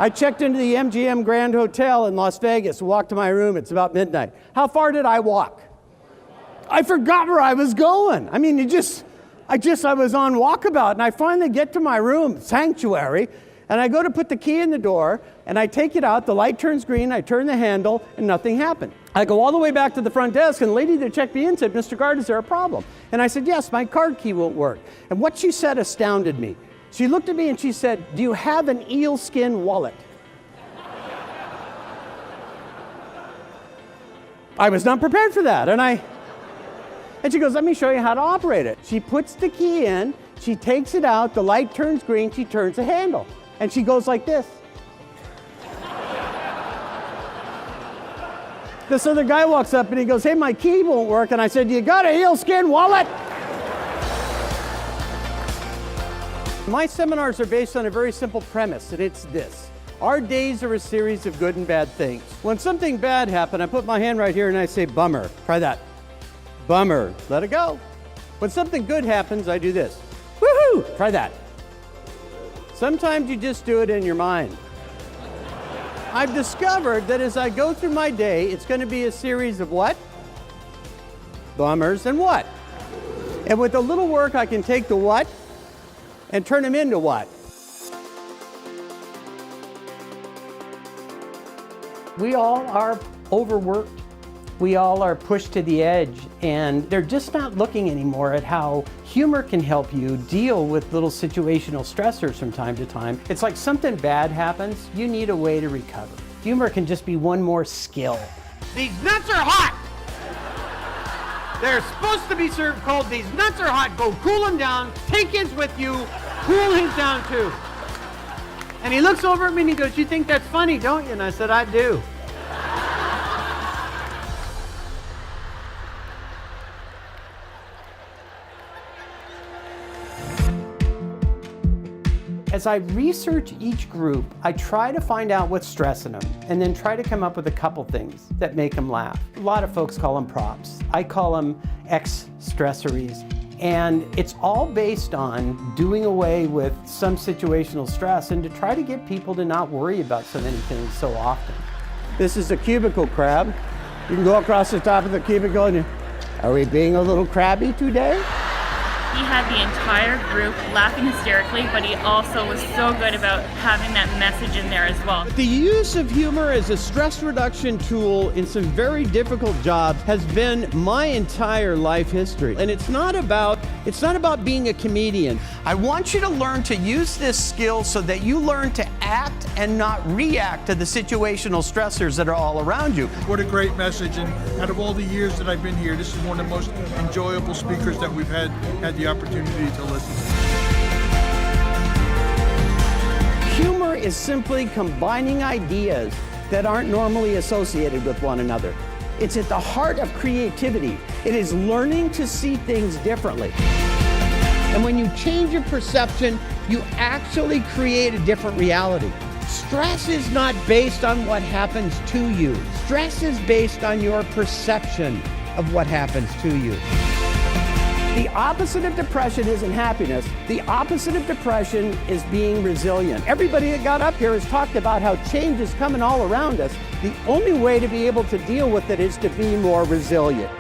I checked into the MGM Grand Hotel in Las Vegas, walked to my room. It's about midnight. How far did I walk? I forgot where I was going. I mean, I was on walkabout, and I finally get to my room, sanctuary, and I go to put the key in the door, and I take it out, the light turns green, I turn the handle, and nothing happened. I go all the way back to the front desk, and the lady that checked me in said, "Mr. Gard, is there a problem?" And I said, "Yes, my card key won't work." And what she said astounded me. She looked at me and she said, "Do you have an eel skin wallet?" I was not prepared for that, and she goes, "Let me show you how to operate it." She puts the key in, she takes it out, the light turns green, she turns the handle, and she goes like this. This other guy walks up and he goes, "Hey, my key won't work." And I said, "You got a eelskin wallet?" My seminars are based on a very simple premise, and it's this. Our days are a series of good and bad things. When something bad happened, I put my hand right here and I say, "Bummer." Try that. Bummer. Let it go. When something good happens, I do this. Woohoo! Try that. Sometimes you just do it in your mind. I've discovered that as I go through my day, it's going to be a series of what? Bummers and what? And with a little work, I can take the what and turn them into what? We all are overworked. We all are pushed to the edge, and they're just not looking anymore at how humor can help you deal with little situational stressors from time to time. It's like something bad happens, you need a way to recover. Humor can just be one more skill. These nuts are hot! They're supposed to be served cold. These nuts are hot. Go cool them down. Take his with you. Cool his down too. And he looks over at me and he goes, "You think that's funny, don't you?" And I said, "I do." As I research each group, I try to find out what's stressing them and then try to come up with a couple things that make them laugh. A lot of folks call them props. I call them X-stressories. And it's all based on doing away with some situational stress and to try to get people to not worry about so many things so often. This is a cubicle crab. You can go across the top of the cubicle and are we being a little crabby today? He had the entire group laughing hysterically, but he also was so good about having that message in there as well. The use of humor as a stress reduction tool in some very difficult jobs has been my entire life history. And it's not about being a comedian. I want you to learn to use this skill so that you learn to act and not react to the situational stressors that are all around you. What a great message, and out of all the years that I've been here, this is one of the most enjoyable speakers that we've had the opportunity to listen to. Humor is simply combining ideas that aren't normally associated with one another. It's at the heart of creativity. It is learning to see things differently. And when you change your perception, you actually create a different reality. Stress is not based on what happens to you. Stress is based on your perception of what happens to you. The opposite of depression isn't happiness. The opposite of depression is being resilient. Everybody that got up here has talked about how change is coming all around us. The only way to be able to deal with it is to be more resilient.